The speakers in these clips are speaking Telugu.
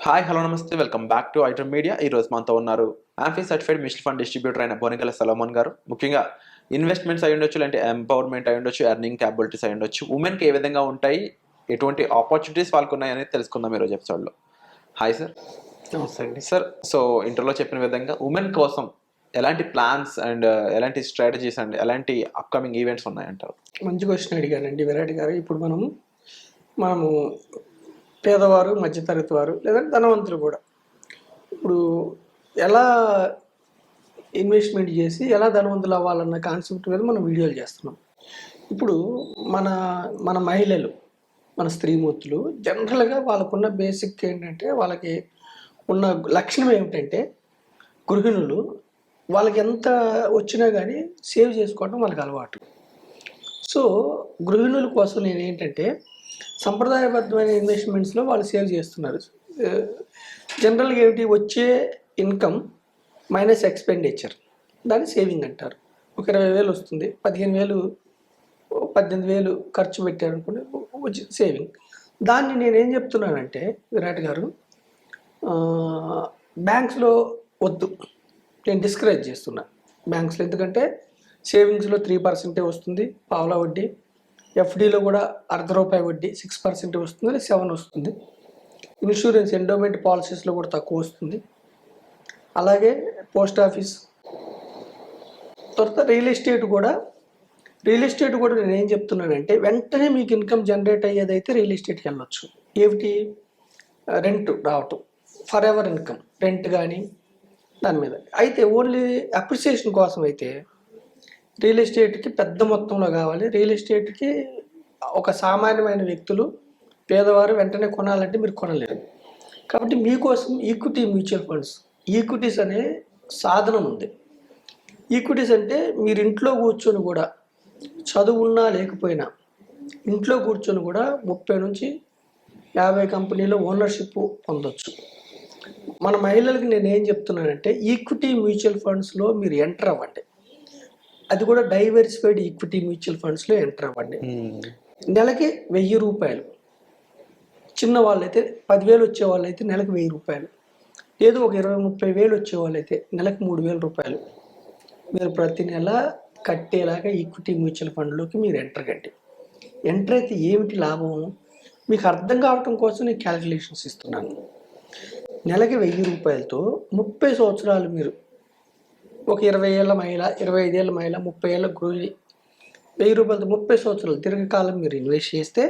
హాయ్ హలో నమస్తే welcome back to item media. ఈ రోజు మనతో ఉన్నారు amphi certified mutual fund distributor అయిన బోనిగల సలోమన్ గారు. ముఖ్యంగా ఇన్వెస్ట్మెంట్స్ అయి ఉండొచ్చు, లేదంటే ఎంపవర్మెంట్ అయి ఉండొచ్చు, ఎర్నింగ్ క్యాపబిలిటీస్ అయి ఉండొచ్చు, ఉమెన్కి ఏ విధంగా ఉంటాయి, ఎటువంటి ఆపర్చునిటీస్ వాళ్ళకు ఉన్నాయి అనేది తెలుసుకుందాం ఈరోజు ఎపిసోడ్లో. Hi sir. నమస్తే అండి. సార్, సో ఇంటర్లో చెప్పిన విధంగా ఉమెన్ కోసం ఎలాంటి ప్లాన్స్ అండ్ ఎలాంటి స్ట్రాటజీస్ అండ్ ఎలాంటి అప్కమింగ్ ఈవెంట్స్ ఉన్నాయంటారు? మంచి క్వశ్చన్ అడిగారండి విరాట్ గారు. ఇప్పుడు మనము పేదవారు, మధ్యతరగతి వారు, లేదంటే ధనవంతులు కూడా ఇప్పుడు ఎలా ఇన్వెస్ట్మెంట్ చేసి ఎలా ధనవంతులు అవ్వాలన్న కాన్సెప్ట్ మీద మనం వీడియోలు చేస్తున్నాం. ఇప్పుడు మన మన మహిళలు, మన స్త్రీమూర్తులు జనరల్గా వాళ్ళకున్న బేసిక్ ఏంటంటే, వాళ్ళకి ఉన్న లక్షణం ఏమిటంటే, గృహిణులు వాళ్ళకి ఎంత వచ్చినా కానీ సేవ్ చేసుకోవడం వాళ్ళకి అలవాటు. సో గృహిణుల కోసం నేను ఏంటంటే, సంప్రదాయబద్ధమైన ఇన్వెస్ట్మెంట్స్లో వాళ్ళు సేవ్ చేస్తున్నారు. జనరల్గా ఏమిటి, వచ్చే ఇన్కమ్ మైనస్ ఎక్స్పెండిచర్, దాన్ని సేవింగ్ అంటారు. ఒక 20,000 వస్తుంది, 15,000 18,000 ఖర్చు పెట్టారు అనుకోండి, వచ్చి సేవింగ్. దాన్ని నేనేం చెప్తున్నానంటే విరాట్ గారు, బ్యాంక్స్లో వద్దు, నేను డిస్కరేజ్ చేస్తున్నా బ్యాంక్స్లో. ఎందుకంటే సేవింగ్స్లో 3% వస్తుంది, పావలా వడ్డీ. ఎఫ్డీలో కూడా ₹0.5 వడ్డీ, 6% వస్తుంది, 7 వస్తుంది. ఇన్సూరెన్స్ ఎండోమెంట్ పాలసీస్లో కూడా తక్కువ వస్తుంది. అలాగే పోస్ట్ ఆఫీస్, తర్వాత రియల్ ఎస్టేట్ కూడా నేను ఏం చెప్తున్నానంటే, వెంటనే మీకు ఇన్కమ్ జనరేట్ అయ్యేదైతే రియల్ ఎస్టేట్కి వెళ్ళొచ్చు. ఏమిటి, రెంట్ రావటం, ఫర్ ఎవర్ ఇన్కమ్, రెంట్ కానీ దాని మీద. అయితే ఓన్లీ అప్రిసియేషన్ కోసం అయితే రియల్ ఎస్టేట్కి పెద్ద మొత్తంలో కావాలి. రియల్ ఎస్టేట్కి ఒక సామాన్యమైన వ్యక్తులు, పేదవారు వెంటనే కొనాలంటే మీరు కొనలేరు. కాబట్టి మీకోసం ఈక్విటీ మ్యూచువల్ ఫండ్స్, ఈక్విటీస్ అనే సాధనం ఉంది. ఈక్విటీస్ అంటే మీరు ఇంట్లో కూర్చొని కూడా, చదువున్నా లేకపోయినా ఇంట్లో కూర్చొని కూడా 30 నుంచి 50 కంపెనీలో ఓనర్షిప్ పొందొచ్చు. మన మహిళలకి నేను ఏం చెప్తున్నానంటే, ఈక్విటీ మ్యూచువల్ ఫండ్స్లో మీరు ఎంటర్ అవ్వండి. అది కూడా డైవర్సిఫైడ్ ఈక్విటీ మ్యూచువల్ ఫండ్స్లో ఎంటర్ అవ్వండి. నెలకి ₹1,000, చిన్న వాళ్ళైతే 10,000 వచ్చే వాళ్ళైతే నెలకు ₹1,000, లేదు ఒక 20-30 వేలు వచ్చే వాళ్ళైతే నెలకు ₹3,000 మీరు ప్రతి నెల కట్టేలాగా ఈక్విటీ మ్యూచువల్ ఫండ్లోకి మీరు ఎంటర్ కండి. ఎంటర్ అయితే ఏమిటి లాభం మీకు అర్థం కావటం కోసం నేను క్యాలిక్యులేషన్స్ ఇస్తున్నాను. నెలకి ₹1,000తో 30 సంవత్సరాలు మీరు, ఒక 20 ఏళ్ళ మహిళ, 25 ఏళ్ళ మహిళ, 30 ఏళ్ళ గృహిణి, ₹1,000తో 30 సంవత్సరాలు దీర్ఘకాలం మీరు ఇన్వెస్ట్ చేస్తే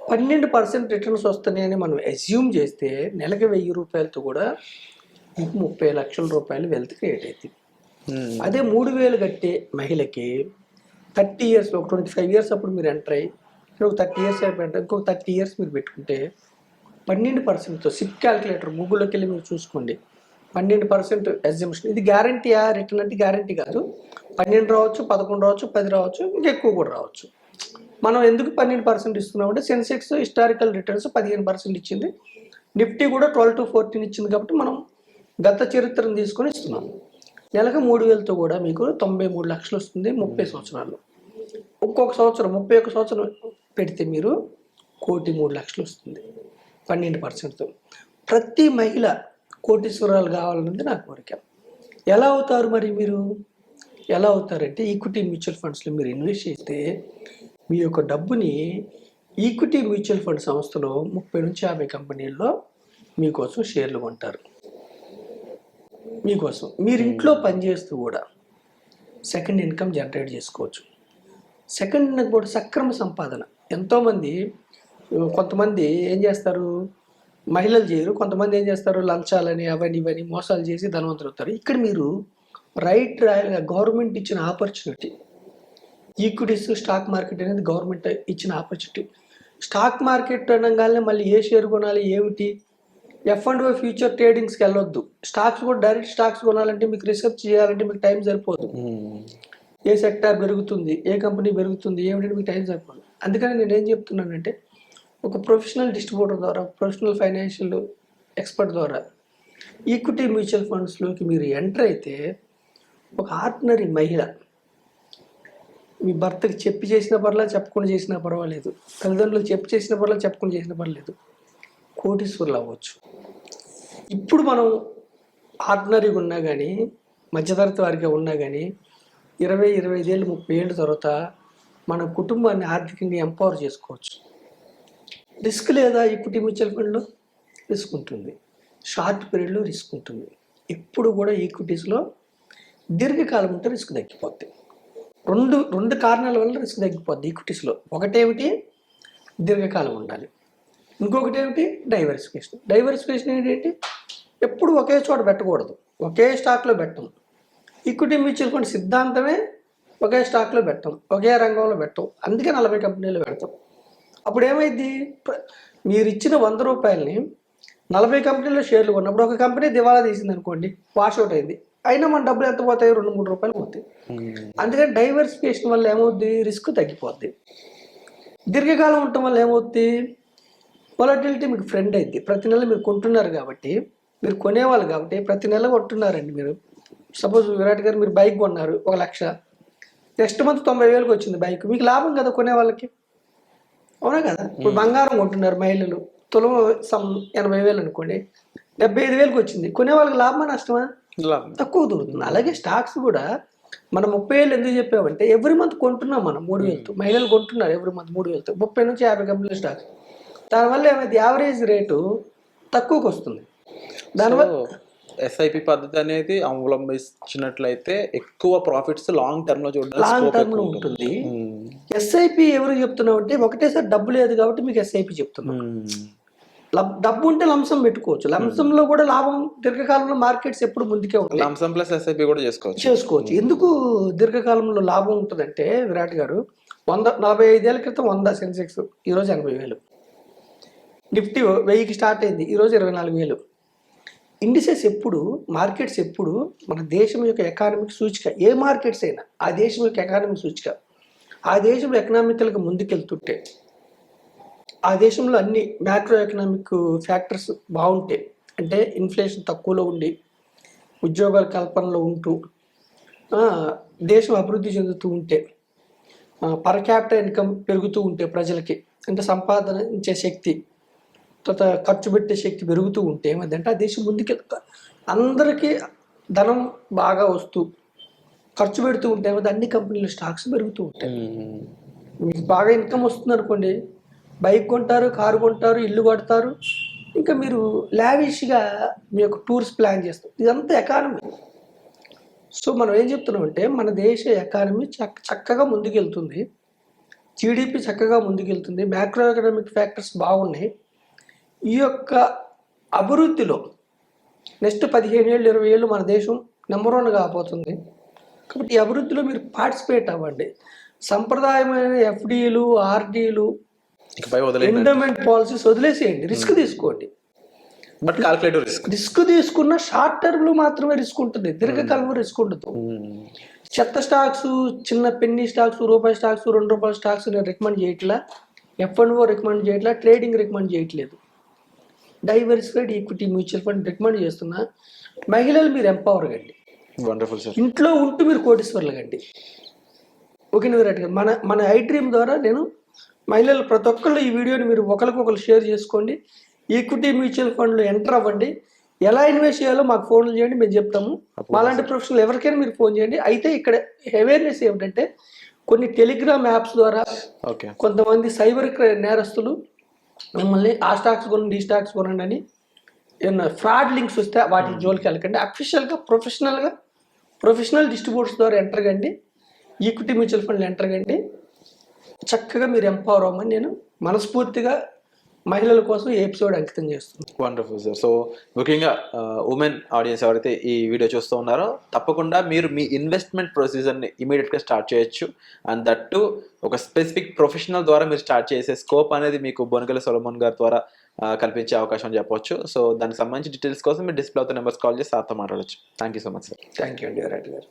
12% రిటర్న్స్ వస్తున్నాయని మనం అజ్యూమ్ చేస్తే, నెలకి ₹1,000తో కూడా మీకు ₹30 లక్షల వెల్త్ క్రియేట్ అవుతుంది. అదే 3,000 కట్టే మహిళకి 30 ఇయర్స్, ఒక 25 ఇయర్స్ అప్పుడు మీరు ఎంటర్ అయ్యి, ఒక 30 ఇయర్స్ అయిపోయింటే ఇంకొక 30 ఇయర్స్ మీరు పెట్టుకుంటే 12%తో, సిప్ క్యాలిక్యులేటర్ గూగుల్లోకి వెళ్ళి మీరు చూసుకోండి, 12% అజ్యూమ్షన్. ఇది గ్యారంటీయా? రిటర్న్ అంటే గ్యారంటీ కాదు. 12 రావచ్చు, 11 రావచ్చు, 10 రావచ్చు, ఇంకెక్కువ కూడా రావచ్చు. మనం ఎందుకు 12% ఇస్తున్నామంటే, సెన్సెక్స్ హిస్టారికల్ రిటర్న్స్ 15% ఇచ్చింది, నిఫ్టీ కూడా 12 to 14 ఇచ్చింది. కాబట్టి మనం గత చరిత్రను తీసుకొని ఇస్తున్నాం. నెలకు 3,000తో కూడా మీకు 93 లక్షలు వస్తుంది 30 సంవత్సరాలు. ఒక్కొక్క సంవత్సరం 31 సంవత్సరం పెడితే మీరు 1,03,00,000 వస్తుంది 12%తో. ప్రతి మహిళ కోటీశ్వరాలు కావాలన్నది నా కోరిక. ఎలా అవుతారు మరి మీరు? ఎలా అవుతారంటే, ఈక్విటీ మ్యూచువల్ ఫండ్స్లో మీరు ఇన్వెస్ట్ చేస్తే మీ యొక్క డబ్బుని ఈక్విటీ మ్యూచువల్ ఫండ్ సంస్థలో 30 నుంచి 50 కంపెనీల్లో మీకోసం షేర్లు కొంటారు. మీకోసం మీరు ఇంట్లో పనిచేస్తూ కూడా సెకండ్ ఇన్కమ్ జనరేట్ చేసుకోవచ్చు. సెకండ్ ఇన్కమ్ కూడా సక్రమ సంపాదన. ఎంతోమంది, కొంతమంది ఏం చేస్తారు, మహిళలు చేయరు, కొంతమంది ఏం చేస్తారు, లంచాలని అవన్నీ ఇవన్నీ మోసాలు చేసి ధనవంతులు అవుతారు. ఇక్కడ మీరు రైట్ రాయల్గా గవర్నమెంట్ ఇచ్చిన ఆపర్చునిటీ, ఈక్విటీస్ స్టాక్ మార్కెట్ అనేది గవర్నమెంట్ ఇచ్చిన ఆపర్చునిటీ. స్టాక్ మార్కెట్ అనగానే మళ్ళీ ఏ షేర్ కొనాలి ఏమిటి, F&O ఫ్యూచర్ ట్రేడింగ్స్కి వెళ్ళొద్దు. స్టాక్స్ కూడా డైరెక్ట్ స్టాక్స్ కొనాలంటే మీకు రీసెర్చ్ చేయాలంటే మీకు టైం సరిపోదు. ఏ సెక్టార్ పెరుగుతుంది, ఏ కంపెనీ పెరుగుతుంది ఏమిటంటే మీకు టైం సరిపోదు. అందుకని నేను ఏం చెప్తున్నానంటే, ఒక ప్రొఫెషనల్ డిస్ట్రిబ్యూటర్ ద్వారా, ప్రొఫెషనల్ ఫైనాన్షియల్ ఎక్స్పర్ట్ ద్వారా ఈక్విటీ మ్యూచువల్ ఫండ్స్లోకి మీరు ఎంటర్ అయితే, ఒక ఆర్డినరీ మహిళ మీ భర్తకి చెప్పి చేసిన పర్లేదు, చెప్పకుండా చేసినా పర్వాలేదు, తల్లిదండ్రులకు చెప్పి చేసిన పర్లేదు, చెప్పకుండా చేసిన పర్లేదు, కోటీశ్వరులు అవ్వచ్చు. ఇప్పుడు మనం ఆర్డినరీగా ఉన్నా కానీ మధ్యతరగతి వారిగా ఉన్నా కానీ 20-25 ఏళ్ళు 30 ఏళ్ళ తర్వాత మన కుటుంబాన్ని ఆర్థికంగా ఎంపవర్ చేసుకోవచ్చు. రిస్క్ లేదా ఈక్విటీ మ్యూచువల్ ఫండ్లో? రిస్క్ ఉంటుంది. షార్ట్ పీరియడ్లో రిస్క్ ఉంటుంది. ఇప్పుడు కూడా ఈక్విటీస్లో దీర్ఘకాలం ఉంటే రిస్క్ తగ్గిపోద్ది. రెండు కారణాల వల్ల రిస్క్ తగ్గిపోద్ది ఈక్విటీస్లో. ఒకటేమిటి, దీర్ఘకాలం ఉండాలి. ఇంకొకటి ఏమిటి, డైవర్సిఫికేషన్. డైవర్సిఫికేషన్ ఏంటి, ఎప్పుడు ఒకే చోట పెట్టకూడదు, ఒకే స్టాక్లో పెట్టం. ఈక్విటీ మ్యూచువల్ ఫండ్ సిద్ధాంతమే ఒకే స్టాక్లో పెట్టం, ఒకే రంగంలో పెట్టం. అందుకే 40 కంపెనీలు పెడతాం. అప్పుడు ఏమైంది, మీరు ఇచ్చిన 100 రూపాయలని 40 కంపెనీల్లో షేర్లు కొన్నప్పుడు ఒక కంపెనీ దివాలా తీసింది అనుకోండి, వాషౌట్ అయింది, అయినా మన డబ్బులు ఎంత పోతాయి, 2-3 రూపాయలు పోతాయి. అందుకని డైవర్సిఫికేషన్ వల్ల ఏమవుద్ది, రిస్క్ తగ్గిపోద్ది. దీర్ఘకాలం ఉండటం వల్ల ఏమవుద్ది, వాలటిలిటీ మీకు ఫ్రెండ్ అయింది. ప్రతి నెల మీరు కొంటున్నారు కాబట్టి, మీరు కొనేవాళ్ళు కాబట్టి ప్రతి నెల కొంటున్నారండి. మీరు సపోజ్ విరాట్ గారు మీరు బైక్ కొన్నారు 1 లక్ష, నెక్స్ట్ మంత్ 90,000కి వచ్చింది బైక్, మీకు లాభం కదా కొనే వాళ్ళకి, అవునా కదా. ఇప్పుడు బంగారం కొంటున్నారు మహిళలు, తులం 80,000 అనుకోండి, 75,000కి వచ్చింది, కొనే వాళ్ళకి లాభమా నష్టమా, తక్కువ దొరుకుతుంది. అలాగే స్టాక్స్ కూడా మనం 30 ఏళ్ళు ఎందుకు చెప్పామంటే ఎవ్రీ మంత్ కొంటున్నాం మనం 3,000తో, మహిళలు కొంటున్నారు ఎవ్రీ మంత్ 3,000తో, 30 నుంచి 50 కంపెనీల స్టాక్స్. దానివల్ల ఏమైంది, యావరేజ్ రేటు తక్కువకి వస్తుంది. దానివల్ల ఎస్ఐపి పద్ధతి అనేది అవలంబించినట్లయితే ఎక్కువ ప్రాఫిట్స్ లాంగ్ టర్మ్ లో లాంగ్ టర్మ్ లో ఉంటుంది. ఎస్ఐపి ఎవరు చెప్తున్నావు అంటే, ఒకటేసారి డబ్బు లేదు కాబట్టి మీకు ఎస్ఐపి చెప్తున్నాం. డబ్బు ఉంటే లంసం పెట్టుకోవచ్చు, లంసంలో కూడా లాభం దీర్ఘకాలంలో మార్కెట్స్ ఎప్పుడు ముందుకే ఉంటాయి. లంసం ప్లస్ ఎస్ఐపి కూడా చేసుకోవచ్చు. ఎందుకు దీర్ఘకాలంలో లాభం ఉంటుందంటే, విరాట్ గారు 45 ఏళ్ల క్రితం 100 సెన్సెక్స్, ఈరోజు 80,000. నిఫ్టీ 1000కి స్టార్ట్ అయింది, ఈరోజు 24,000. ఇండిసెస్ ఎప్పుడు, మార్కెట్స్ ఎప్పుడు మన దేశం యొక్క ఎకానమిక్ సూచిక. ఏ మార్కెట్స్ అయినా ఆ దేశం యొక్క ఎకానమిక్ సూచిక. ఆ దేశంలో ఎకనామికల్గా ముందుకెళ్తుంటే, ఆ దేశంలో అన్ని మ్యాక్రో ఎకనామిక్ ఫ్యాక్టర్స్ బాగుంటాయి. అంటే ఇన్ఫ్లేషన్ తక్కువలో ఉండి, ఉద్యోగాల కల్పనలో ఉంటూ, దేశం అభివృద్ధి చెందుతూ ఉంటే, పర్ క్యాపిటల్ ఇన్కమ్ పెరుగుతూ ఉంటే ప్రజలకి, అంటే సంపాదించే శక్తి, తర్వాత ఖర్చు పెట్టే శక్తి పెరుగుతూ ఉంటే ఏమైందంటే ఆ దేశం ముందుకెళ్తా, అందరికీ ధనం బాగా వస్తూ ఖర్చు పెడుతూ ఉంటే ఏమైంది, అన్ని కంపెనీల స్టాక్స్ పెరుగుతూ ఉంటాయి. మీకు బాగా ఇన్కమ్ వస్తుంది అనుకోండి, బైక్ కొంటారు, కారు కొంటారు, ఇల్లు కడతారు, ఇంకా మీరు లావిష్గా మీ యొక్క టూర్స్ ప్లాన్ చేస్తారు. ఇదంతా ఎకానమీ. సో మనం ఏం చెప్తున్నామంటే, మన దేశ ఎకానమీ చక్కగా ముందుకెళ్తుంది, జీడిపి చక్కగా ముందుకెళ్తుంది, మ్యాక్రో ఎకనామిక్ ఫ్యాక్టర్స్ బాగున్నాయి. ఈ యొక్క అభివృద్ధిలో నెక్స్ట్ 15 ఏళ్ళు 20 ఏళ్ళు మన దేశం నెంబర్ 1 కాబోతుంది. కాబట్టి ఈ అభివృద్ధిలో మీరు పార్టిసిపేట్ అవ్వండి. సంప్రదాయమైన ఎఫ్డీలు, ఆర్డీలు, ఎండోమెంట్ పాలసీస్ వదిలేసేయండి, రిస్క్ తీసుకోండి. బట్ కాల్కులేటివ్ రిస్క్ తీసుకున్న షార్ట్ టర్మ్ లో మాత్రమే రిస్క్ ఉంటుంది, దీర్ఘకాలంలో రిస్క్ ఉండదు. చెత్త స్టాక్స్, చిన్న పెన్నీ స్టాక్స్, రూపాయి స్టాక్స్, 2 రూపాయల స్టాక్స్ నేను రికమెండ్ చేయట్లా, F&O రికమెండ్ చేయట్లా, ట్రేడింగ్ రికమెండ్ చేయట్లేదు. Diversified equity mutual fund recommend చేస్తున్నా. మహిళలు మీరు ఎంపవర్ కండి, ఇంట్లో ఉంటూ మీరు కోటీశ్వర్లు కండి. ఓకేనా విరాట్ గారు, మన ఐ డ్రీమ్ ద్వారా నేను మహిళలు ప్రతి ఒక్కళ్ళు ఈ వీడియోని మీరు ఒకరికొకరు షేర్ చేసుకోండి. ఈక్విటీ మ్యూచువల్ ఫండ్లో ఎంటర్ అవ్వండి. ఎలా ఇన్వెస్ట్ చేయాలో మాకు ఫోన్లు చేయండి, మేము చెప్తాము. మాలాంటి ప్రొఫెషనల్ ఎవరికైనా మీరు ఫోన్ చేయండి. అయితే ఇక్కడ అవేర్నెస్ ఏమిటంటే, కొన్ని టెలిగ్రామ్ యాప్స్ ద్వారా కొంతమంది సైబర్ నేరస్తులు మిమ్మల్ని ఆ స్టాక్స్ కొనండి, ఈ స్టాక్స్ కొనండి అని ఏమన్నా ఫ్రాడ్ లింక్స్ వస్తే వాటి జోలికి వెళ్ళకండి. అఫీషియల్గా ప్రొఫెషనల్ డిస్ట్రిబ్యూటర్స్ ద్వారా ఎంటర్ కండి, ఈక్విటీ మ్యూచువల్ ఫండ్లు ఎంటర్ కండి. చక్కగా మీరు ఎంపవర్ అవ్వమని నేను మనస్ఫూర్తిగా మహిళల కోసం ఈ ఎపిసోడ్ అంకితం చేస్తున్నాను. Wonderful sir. సో ముఖ్యంగా ఉమెన్ ఆడియన్స్ ఎవరైతే ఈ వీడియో చూస్తూ ఉన్నారో, తప్పకుండా మీరు మీ ఇన్వెస్ట్మెంట్ ప్రొసీజర్ని ఇమీడియట్గా స్టార్ట్ చేయొచ్చు. అండ్ దట్టు ఒక స్పెసిఫిక్ ప్రొఫెషనల్ ద్వారా మీరు స్టార్ట్ చేసే స్కోప్ అనేది మీకు బొనగల సొలొమన్ గారి ద్వారా కల్పించే అవకాశం చెప్పవచ్చు. సో దానికి సంబంధించి డీటెయిల్స్ కోసం మీరు డిస్ప్లే అవుతున్న నెంబర్స్ కాల్ చేసి సార్తో మాట్లాడచ్చు. Thank you so much sir. Thank you అండి విరాట్ గారు.